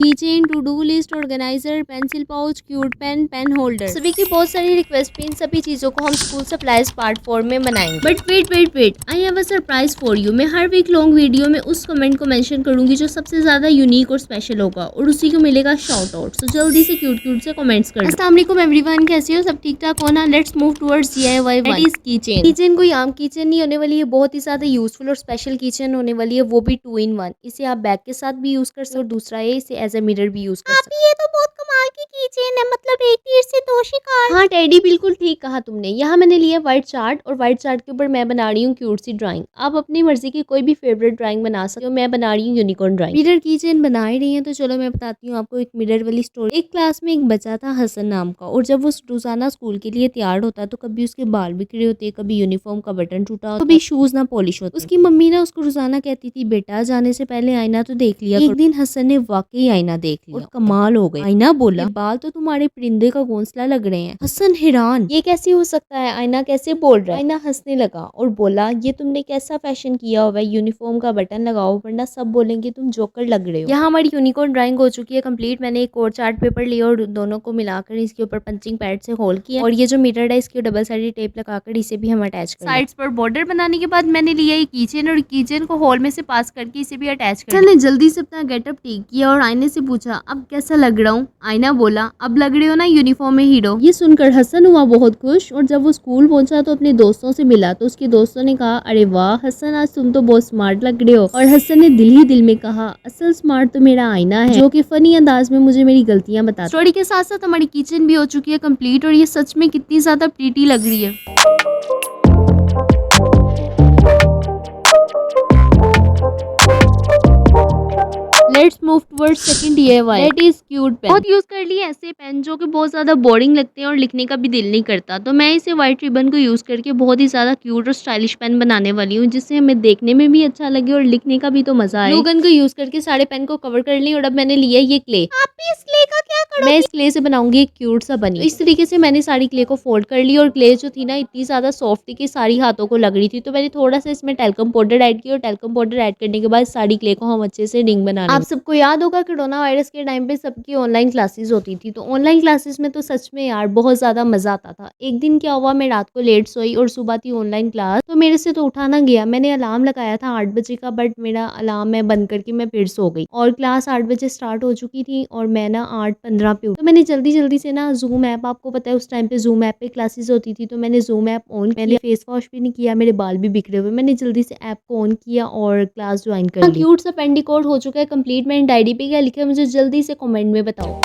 Kitchen, to do list, organiser, pencil pouch, cute pen, pen holder, सभी की बहुत सारी रिक्वेस्ट पे इन सभी चीजों को हम स्कूल सप्लाईज पार्ट 4 में बनाएंगे। But wait, I have a surprise for you. मैं हर वीक लॉन्ग वीडियो में उस कमेंट को मेंशन करूंगी जो सबसे ज्यादा यूनिक और स्पेशल होगा और उसी को मिलेगा शाउट आउट। सो जल्दी से क्यूट से कमेंट्स कर। अस्सलाम वालेकुम एवरीवन, कैसे हो? सब ठीक ठाक हो ना? Let's move towards DIY that is keychain. Keychain कोई आम कीचेन नहीं होने वाली है, बहुत ही ज्यादा यूजफुल और स्पेशल कीचेन होने वाली है, वो भी 2 in 1। इसे आप बैग के साथ भी यूज कर सकते हो और दूसरा है इसे एज ए मिरर भी यूज कर सकते हो। ये तो बहुत कमाल की कीचेन है, मतलब एक तीर से दो शिकार। हाँ टेडी, बिल्कुल ठीक कहा तुमने। यहाँ मैंने लिया व्हाइट चार्ट और व्हाइट चार्ट के ऊपर मैं बना रही हूँ क्यूट सी ड्राइंग। आप अपनी मर्जी की कोई भी फेवरेट ड्राइंग बना सकते हो। मैं बना रही हूँ यूनिकॉर्न ड्राइंग। मिरर कीचेन बना ही रही है तो चलो मैं बताती हूँ आपको एक मिरर वाली स्टोरी। एक क्लास में एक बच्चा था हसन नाम का, और जब वो रोजाना स्कूल के लिए तैयार होता तो कभी उसके बाल बिखरे होते, कभी यूनिफॉर्म का बटन टूटा होता, कभी शूज ना पॉलिश होते। उसकी मम्मी ना उसको रोजाना कहती थी, बेटा जाने से पहले आईना तो देख लिया। एक दिन हसन ने वाकई आईना देख लिया और कमाल हो गई। आईना बोला, बाल तो तुम्हारे परिंदे का घोंसला लग रहे हैं। हसन हैरान, ये कैसे हो सकता है? आईना कैसे बोल रहा है? आईना हंसने लगा और बोला, ये तुमने कैसा फैशन किया हुआ है, यूनिफॉर्म का बटन लगाओ वरना सब बोलेंगे तुम जोकर लग रहे हो। यहाँ हमारी यूनिकॉर्न ड्राइंग हो चुकी है कंप्लीट। मैंने एक और चार्ट पेपर लिया और दोनों को मिलाकर इसके ऊपर पंचिंग पैड से होल किया, और ये जो मिरर है इसकी डबल साइडेड टेप लगाकर इसे भी हम अटैच कर साइड्स पर बॉर्डर बनाने के बाद मैंने लिया ये कीचेन और कीचेन को होल में से पास करके इसे भी अटैच कर। ने जल्दी से अपना गेटअप ठीक किया और आईने से पूछा, अब कैसा लग रहा हूँ? आईना बोला, अब लग रहे हो ना यूनिफॉर्म में हीरो। ये सुनकर हसन हुआ बहुत खुश, और जब वो स्कूल पहुंचा तो अपने दोस्तों से मिला तो उसके दोस्तों ने कहा, अरे वाह हसन, आज तुम तो बहुत स्मार्ट लग रहे हो। और हसन ने दिल ही दिल में कहा, असल स्मार्ट तो मेरा आईना है जो कि फनी अंदाज में मुझे मेरी गलतियां बताता। स्टोरी के साथ साथ हमारी किचन भी हो चुकी है कंप्लीट, और ये सच में कितनी ज्यादा प्रीटी लग रही है। Let's move towards second DIY that is cute pen. बहुत यूज कर लिए ऐसे पेन जो कि बहुत ज्यादा बोरिंग लगते हैं और लिखने का भी दिल नहीं करता, तो मैं इसे व्हाइट रिबन को यूज करके बहुत ही ज्यादा क्यूट और स्टाइलिश पेन बनाने वाली हूँ, जिससे हमें देखने में भी अच्छा लगे और लिखने का भी तो मजा आए। ग्लू गन को यूज करके सारे पेन को कवर कर ली, और अब मैंने लिया ये क्ले। आप भी इस क्ले का क्या करोगे? मैं इस क्ले से बनाऊंगी एक क्यूट सा बनी। तो इस तरीके से मैंने सारी क्ले को फोल्ड कर ली, और क्ले जो थी ना इतनी ज्यादा सॉफ्ट थी कि सारी हाथों को लग रही थी, तो मैंने थोड़ा सा इसमें टेल्कम पाउडर ऐड किया, और टेल्कम पाउडर ऐड करने के बाद सारी क्ले को हम अच्छे से रिंग बना लेंगे। आप सबको याद होगा कोरोना वायरस के टाइम पे सबकी ऑनलाइन क्लासेस होती थी, तो ऑनलाइन क्लासेस में तो सच में यार बहुत ज्यादा मजा आता था। एक दिन क्या हुआ, मैं रात को लेट सोई और सुबह थी ऑनलाइन क्लास, तो मेरे से तो उठा ना गया। मैंने अलार्म लगाया था 8 बजे का, बट मेरा अलार्म मैं बंद करके मैं फिर सो गई, और क्लास 8 बजे स्टार्ट हो चुकी थी और मैं ना 8:15 पे तो मैंने जल्दी से ना जूम ऐप, आपको पता है उस टाइम पे जूम ऐप पे क्लासेस होती थी, तो मैंने जूम ऐप ऑन किया। फेस वॉश भी नहीं किया, मेरे बाल भी बिखरे हुए, मैंने जल्दी से ऐप को ऑन किया और क्लास ज्वाइन कर ली। क्यूट सा पेंडिकोट हो चुका है कंप्लीट। मैंने डायरी पे क्या लिखा है मुझे जल्दी से कमेंट में बताओ।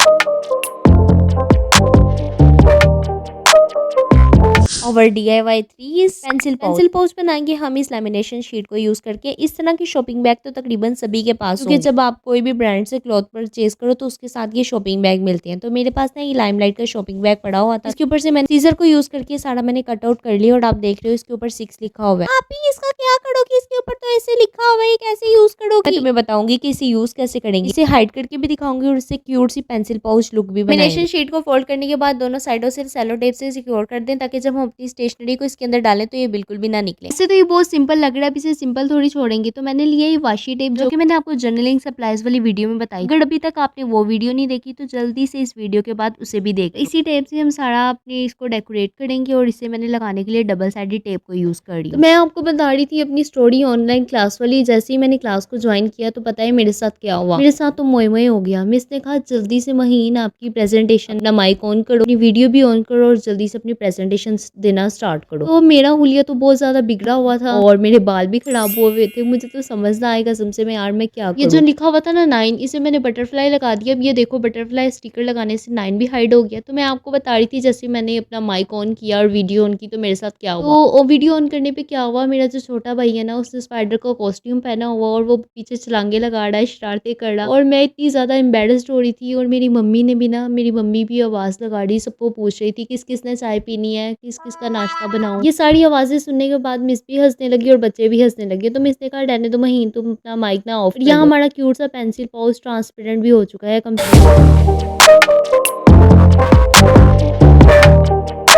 और DIY 3 इज पेंसिल पाउच बनाएंगे हम इस लैमिनेशन शीट को यूज करके। इस तरह की शॉपिंग बैग तो तकरीबन सभी के पास होंगे, क्योंकि जब आप कोई भी ब्रांड से क्लॉथ परचेज करो तो उसके साथ ये शॉपिंग बैग मिलते हैं। तो मेरे पास ना ये लाइमलाइट का शॉपिंग बैग पड़ा हुआ था, इसके ऊपर से मैंने सीजर को यूज करके सारा मैंने कट आउट कर लिया, और आप देख रहे हो इसके ऊपर 6 लिखा हुआ है। आप ही इसका क्या करोगे? इसके ऊपर तो ऐसे लिखा हुआ है, कैसे यूज करोगे? मैं तुम्हें बताऊंगी कि इसे यूज कैसे करेंगे, इसे हाइड करके भी दिखाऊंगी और इससे क्यूट सी पेंसिल पाउच लुक भी बनाएंगे। लैमिनेशन शीट को फोल्ड करने के बाद दोनों साइडों से सेलो टेप से सिक्योर कर दें, ताकि जब हम अपनी स्टेशनरी को इसके अंदर डालें तो ये बिल्कुल भी ना निकले। इससे तो ये बहुत सिंपल लग रहा है, इसे सिंपल थोड़ी छोड़ेंगे। तो मैंने लिया ये वाशी टेप, जो कि मैंने आपको जर्नलिंग सप्लाईज वाली वीडियो में बताई। अगर अभी तक आपने वो वीडियो नहीं देखी तो जल्दी से इस वीडियो के बाद उसे भी देख। इसी टेप से हम सारा अपने इसको डेकोरेट करेंगे, और इसे मैंने लगाने के लिए डबल साइडेड टेप को यूज कर लिया। तो मैं आपको बता रही थी अपनी स्टोरी ऑनलाइन क्लास वाली। जैसे ही मैंने क्लास को ज्वाइन किया तो पता है मेरे साथ क्या हुआ। मेरे साथ तो मोए मोए हो गया। मिस ने कहा, जल्दी से महीन आपकी प्रेजेंटेशन, अपना माइक ऑन करो, अपनी वीडियो भी ऑन करो और जल्दी से अपनी प्रेजेंटेशन देना स्टार्ट करो। तो मेरा हुलिया तो बहुत ज्यादा बिगड़ा हुआ था और मेरे बाल भी खराब हुए थे। मुझे तो समझ ना आएगा कसम से मैं यार मैं क्या करूं। ये जो लिखा हुआ था ना 9, इसे मैंने बटरफ्लाई लगा दिया। अब ये देखो बटरफ्लाई स्टिकर लगाने से 9 भी हाइड हो गया। तो मैं आपको बता रही थी जैसे मैंने अपना माइक ऑन किया और वीडियो ऑन की तो मेरे साथ क्या हुआ। तो वीडियो ऑन करने पे क्या हुआ, मेरा जो छोटा भाई है ना उसने स्पाइडर का कॉस्ट्यूम पहना हुआ और वो पीछे छलांगे लगा रहा है, शरारतें कर रहा, और मैं इतनी ज्यादा एम्बेरस्ड हो रही थी। और मेरी मम्मी ने भी ना, मेरी मम्मी भी आवाज लगा रही, सबको पूछ रही थी किस किस ने चाय पीनी है, किस किस का नाश्ता बनाऊं। ये सारी आवाजें सुनने के बाद मिस भी हंसने लगी और बच्चे भी हंसने लगे। तो मिस ने कहा, रहने दो महीन, तुम अपना माइक ना ऑफ। यहाँ हमारा क्यूट सा पेंसिल पाउच ट्रांसपेरेंट भी हो चुका है complete.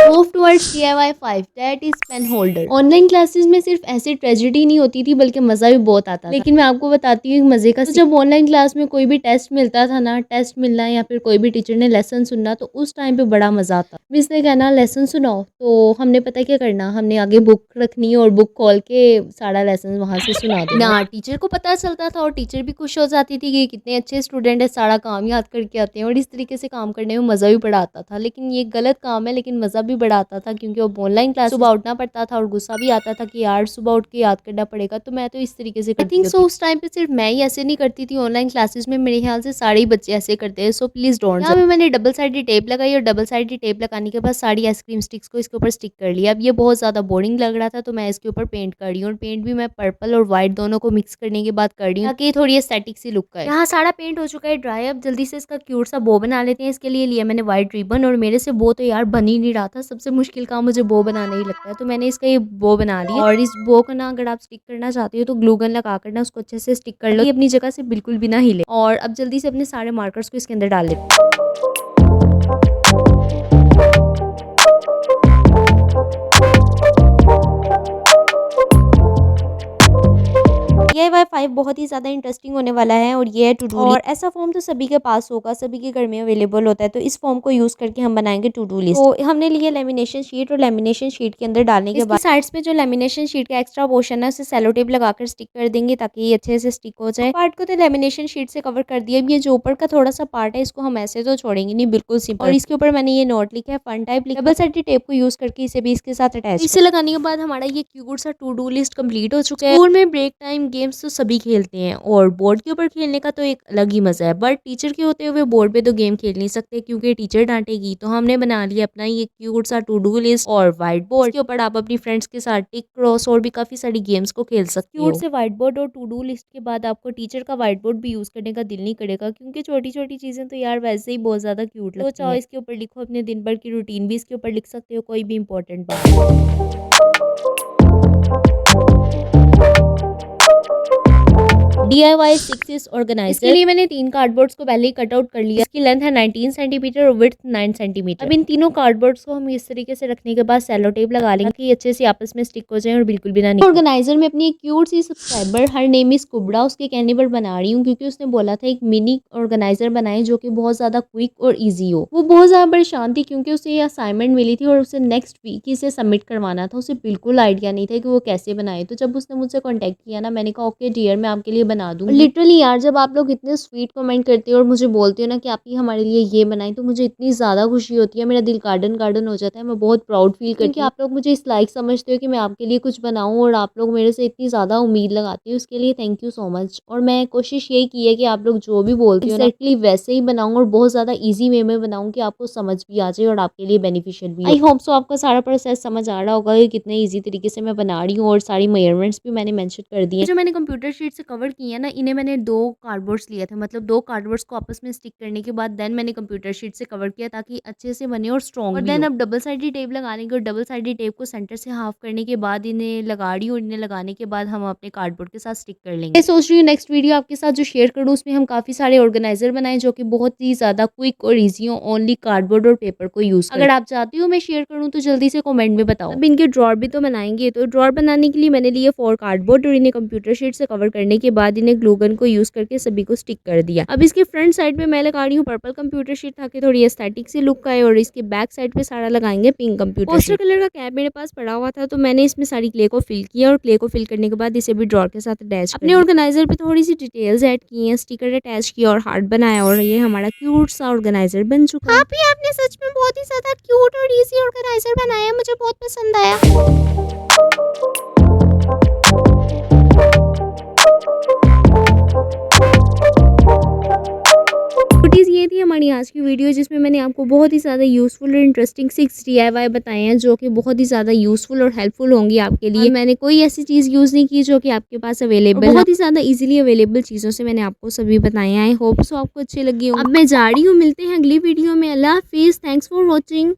Move to towards DIY 5 that is pen holder. Online classes में सिर्फ ऐसी ट्रेजेडी नहीं होती थी बल्कि मजा भी बहुत आता था। लेकिन मैं आपको बताती हूँ मजे का, तो जब ऑनलाइन क्लास में कोई भी टेस्ट मिलता था ना, टेस्ट मिलना या फिर कोई भी टीचर ने लेसन सुनना, तो उस टाइम पे बड़ा मजा आता। मिस ने कहना लेसन सुनाओ, तो हमने पता क्या करना, हमने आगे बुक रखनी और बुक खोल के सारा लेसन वहां से सुना देना ना। टीचर को पता चलता था और टीचर भी खुश हो जाती थी कि कितने अच्छे स्टूडेंट है, सारा काम याद करके आते हैं। और इस तरीके से काम करने में मजा भी बड़ा आता था। लेकिन ये गलत काम है, लेकिन मजा भी बड़ा आता था क्योंकि अब ऑनलाइन क्लास सुबह उठना पड़ता था और गुस्सा भी आता था कि यार सुबह उठ के याद करना पड़ेगा। तो मैं तो इस तरीके से करती थी। उस टाइम पे सिर्फ मैं ही ऐसे नहीं करती थी, ऑनलाइन क्लासेस में मेरे ख्याल से सारे बच्चे ऐसे करते हैं। So please don't. यहाँ पे मैंने डबल साइडेड टेप लगाई और डबल साइडेड टेप लगाने के बाद सारी आइसक्रीम स्टिक्स को इसके ऊपर स्टिक कर लिया। अब ये बहुत ज्यादा बोरिंग लग रहा था तो मैं इसके ऊपर पेंट कर रही हूँ। और पेंट भी मैं पर्पल और व्हाइट दोनों को मिक्स करने के बाद कर रही हूँ ताकि थोड़ी एस्थेटिक सी लुक आए। यहाँ सारा पेंट हो चुका है ड्राई। अब जल्दी से इसका क्यूट सा बो बना लेते हैं। इसके लिए लिया मैंने व्हाइट रिबन और मेरे से बो तो यार बन ही नहीं रहा था। सबसे मुश्किल काम मुझे बो बनाना ही लगता है। तो मैंने इसका ये बो बना लिया। और इस बो को ना अगर आप स्टिक करना चाहते हो तो ग्लू गन लगा कर ना उसको अच्छे से स्टिक कर लो, ये अपनी जगह से बिल्कुल भी ना हिले। और अब जल्दी से अपने सारे मार्कर्स को इसके अंदर डाल लेते हैं। DIY 5 बहुत ही ज़्यादा इंटरेस्टिंग होने वाला है और ये है टू डू। और ऐसा फॉर्म तो सभी के पास होगा, सभी के घर में अवेलेबल होता है। तो इस फॉर्म को यूज़ करके हम बनाएंगे टू डू लिस्ट। तो हमने लिया लेमिनेशन शीट और लेमिनेशन शीट के अंदर डालने के बाद साइड्स में जो लेमिनेशन शीट का एक्स्ट्रा पोर्शन है उसे सेलो टेप लगाकर स्टिक कर देंगे ताकि ये अच्छे से स्टिक हो जाए। पार्ट को तो लेमिनेशन शीट से कवर कर दिया। अब ये जो ऊपर का थोड़ा सा पार्ट है इसको हम ऐसे तो छोड़ेंगे नहीं, बिल्कुल सिंपल। और इसके ऊपर मैंने ये नोट लिखा है fun type, double sided tape को यूज करके इसे भी इसके साथ अटैच। इसे लगाने के बाद हमारा ये क्यूट सा टू डू लिस्ट कंप्लीट हो चुका है। स्कूल में ब्रेक टाइम गेम्स तो सभी खेलते हैं और बोर्ड के ऊपर खेलने का तो एक अलग ही मजा है। बट टीचर के होते हुए बोर्ड पे तो गेम खेल नहीं सकते क्योंकि टीचर डांटेगी। तो हमने बना लिया अपना ये क्यूट सा टू डू लिस्ट और व्हाइट बोर्ड के ऊपर आप अपनी फ्रेंड्स के साथ टिक क्रॉस और भी काफी सारी गेम्स को खेल सकते हो। क्यूट से व्हाइट बोर्ड और टू डू लिस्ट के बाद आपको टीचर का व्हाइट बोर्ड भी यूज करने का दिल नहीं करेगा क्योंकि छोटी छोटी चीजें तो यार वैसे ही बहुत ज्यादा क्यूट लगती है। तो चाहो इसके ऊपर लिखो, अपने दिन भर की रूटीन भी इसके ऊपर लिख सकते हो, कोई भी इंपॉर्टेंट बात। DIY 6 is organiser. इसके लिए मैंने 3 कार्डबोर्ड्स को पहले ही कट आउट कर लिया। इसकी लेंथ है 19 सेंटीमीटर और विड्थ 9 सेंटीमीटर। अब इन तीनों कार्डबोर्ड्स को हम इस तरीके से रखने के बाद सेलो टेप लगा लेंगे ताकि अच्छे से आपस में स्टिक हो जाए और बिल्कुल भी ना निकले। ऑर्गेनाइजर में अपनी एक क्यूट सी सब्सक्राइबर हर नेम इज कुबड़ा उसके कहने पर बना रही हूँ क्योंकि उसने बोला था एक मिनी ऑर्गेनाइजर बनाए जो कि बहुत ज्यादा क्विक और ईजी हो। वो बहुत ज्यादा परेशान थी क्योंकि उसे ये असाइनमेंट मिली थी और उसे नेक्स्ट वीक ही इसे सबमिट करवाना था। उसे बिल्कुल आइडिया नहीं था कि वो कैसे बनाए। तो जब उसने मुझसे कॉन्टेक्ट किया ना, मैंने कहा ओके डियर मैं आपके लिए बना दूँ। लिटरली यार जब आप लोग इतने स्वीट कमेंट करते हो और मुझे बोलते हो ना कि आप ही हमारे लिए ये बनाएं तो मुझे इतनी ज़्यादा खुशी होती है, मेरा दिल गार्डन गार्डन हो जाता है। मैं बहुत प्राउड फील करती हूँ कि आप लोग मुझे इस लायक समझते हो कि मैं आपके लिए कुछ बनाऊं और आप लोग मेरे से इतनी ज़्यादा उम्मीद लगाते हो। उसके लिए थैंक यू सो मच। और मैं कोशिश यही की है कि आप लोग जो भी बोलते हो एक्जैक्टली वैसे ही बनाऊँ और बहुत ज़्यादा ईजी वे में बनाऊँ कि आपको समझ भी आ जाए और आपके लिए बेनिफिशियल भी। आई होप सो आपको सारा प्रोसेस समझ आ रहा होगा कि कितने ईजी तरीके से मैं बना रही हूँ और सारी मेजरमेंट्स भी मैंने मेंशन कर दी है। जो मैंने कंप्यूटर शीट से कवर किया है ना, इन्हें मैंने 2 कार्डबोर्ड्स लिए थे, मतलब 2 कार्डबोर्ड्स को आपस में स्टिक करने के बाद देन मैंने कंप्यूटर शीट से कवर किया ताकि अच्छे से बने और स्ट्रॉन्ग। और देन अब डबल साइडेड टेप लगाने के और डबल साइडेड टेप को सेंटर से हाफ करने के बाद इन्हें लगा रही हूँ और इन्हें लगाने के बाद हम अपने कार्डबोर्ड के साथ स्टिक कर लेंगे। मैं सोच रही हूँ नेक्स्ट वीडियो आपके साथ जो शेयर करूँ उसमें हम काफी सारे ऑर्गेनाइजर बनाए जो कि बहुत ही ज्यादा क्विक और ईजी हो, ओनली कार्डबोर्ड और पेपर को यूज। अगर आप चाहती हो मैं शेयर करूँ तो जल्दी से कॉमेंट में बताओ। अब इनके ड्रॉर भी तो बनाएंगे। तो ड्रॉर बनाने के लिए मैंने लिए 4 कार्डबोर्ड और इन्हें कंप्यूटर शीट से कवर करने के बाद इन्हें ग्लू गन को यूज करके सभी को स्टिक कर दिया। अब इसके फ्रंट साइड पे मैं लगा रही हूँ पर्पल कंप्यूटर शीट ताकि थोड़ी एस्थेटिक सी लुक आए और इसके बैक साइड पे सारा लगाएंगे पिंक कंप्यूटर। पोस्टर कलर का कैप मेरे पास पड़ा हुआ था तो मैंने इसमें सारी क्ले को फिल किया और क्ले को फिल करने के बाद इसे भी ड्रॉर के साथ अटैच अपने ऑर्गेनाइजर पे थोड़ी सी डिटेल्स ऐड की हैं, स्टिकर अटैच किया और हार्ट बनाया और ये हमारा क्यूट सा ऑर्गेनाइजर बन चुका है। आपने सच में बहुत ही ज्यादा क्यूट और इजी ऑर्गेनाइजर बनाया, मुझे बहुत पसंद आया। ये थी हमारी आज की वीडियो जिसमें मैंने आपको बहुत ही ज़्यादा यूज़फुल और इंटरेस्टिंग 6 DIY बताए हैं जो कि बहुत ही ज़्यादा यूज़फुल और हेल्पफुल होंगी आपके लिए। मैंने कोई ऐसी चीज़ यूज़ नहीं की जो कि आपके पास अवेलेबल, बहुत ही ज़्यादा इजीली अवेलेबल चीज़ों से मैंने आपको सभी बताए हैं। आई होप सो आपको अच्छी लगी हो। अब मैं जा रही हूँ, मिलते हैं अगली वीडियो में। अल्लाह हाफिज़, थैंक्स फॉर वॉचिंग।